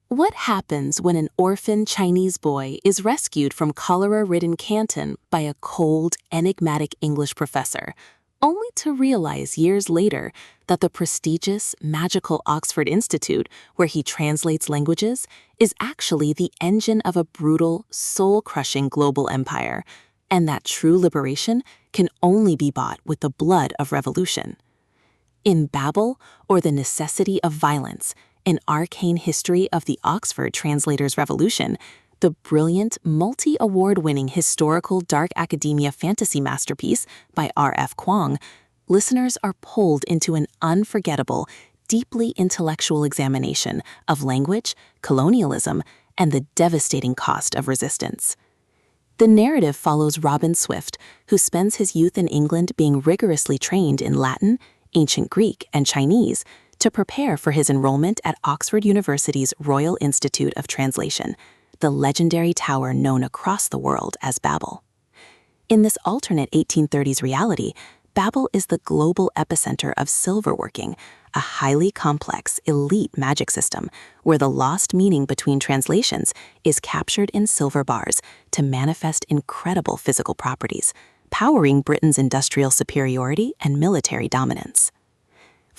What happens when an orphan Chinese boy is rescued from cholera-ridden Canton by a cold, enigmatic English professor, only to realize years later that the prestigious, magical Oxford Institute, where he translates languages, is actually the engine of a brutal, soul-crushing global empire, and that true liberation can only be bought with the blood of revolution? In Babel, or the Necessity of Violence, an arcane history of the Oxford Translators' Revolution, the brilliant, multi-award-winning historical dark academia fantasy masterpiece by R.F. Kuang, listeners are pulled into an unforgettable, deeply intellectual examination of language, colonialism, and the devastating cost of resistance. The narrative follows Robin Swift, who spends his youth in England being rigorously trained in Latin, Ancient Greek, and Chinese to prepare for his enrollment at Oxford University's Royal Institute of Translation, the legendary tower known across the world as Babel. In this alternate 1830s reality, Babel is the global epicenter of silverworking, a highly complex, elite magic system where the lost meaning between translations is captured in silver bars to manifest incredible physical properties, powering Britain's industrial superiority and military dominance.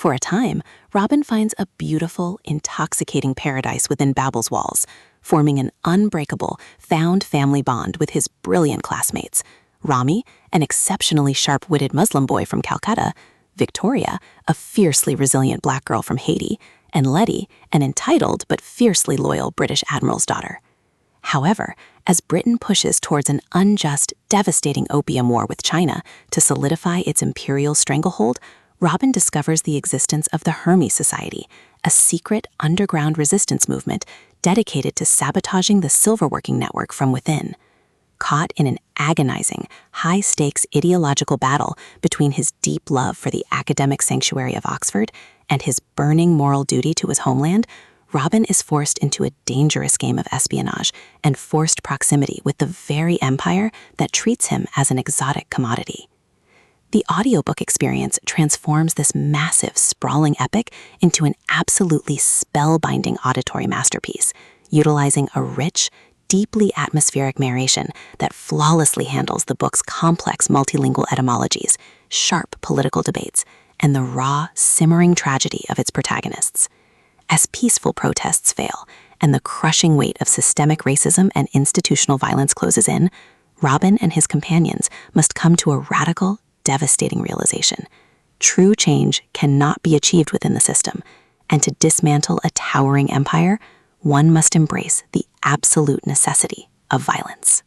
For a time, Robin finds a beautiful, intoxicating paradise within Babel's walls, forming an unbreakable, found family bond with his brilliant classmates: Ramy, an exceptionally sharp-witted Muslim boy from Calcutta; Victoria, a fiercely resilient black girl from Haiti; and Letty, an entitled but fiercely loyal British admiral's daughter. However, as Britain pushes towards an unjust, devastating opium war with China to solidify its imperial stranglehold, Robin discovers the existence of the Hermes Society, a secret underground resistance movement dedicated to sabotaging the silverworking network from within. Caught in an agonizing, high-stakes ideological battle between his deep love for the academic sanctuary of Oxford and his burning moral duty to his homeland, Robin is forced into a dangerous game of espionage and forced proximity with the very empire that treats him as an exotic commodity. The audiobook experience transforms this massive, sprawling epic into an absolutely spellbinding auditory masterpiece, utilizing a rich, deeply atmospheric narration that flawlessly handles the book's complex multilingual etymologies, sharp political debates, and the raw, simmering tragedy of its protagonists. As peaceful protests fail and the crushing weight of systemic racism and institutional violence closes in, Robin and his companions must come to a radical, devastating realization. True change cannot be achieved within the system, and to dismantle a towering empire, one must embrace the absolute necessity of violence.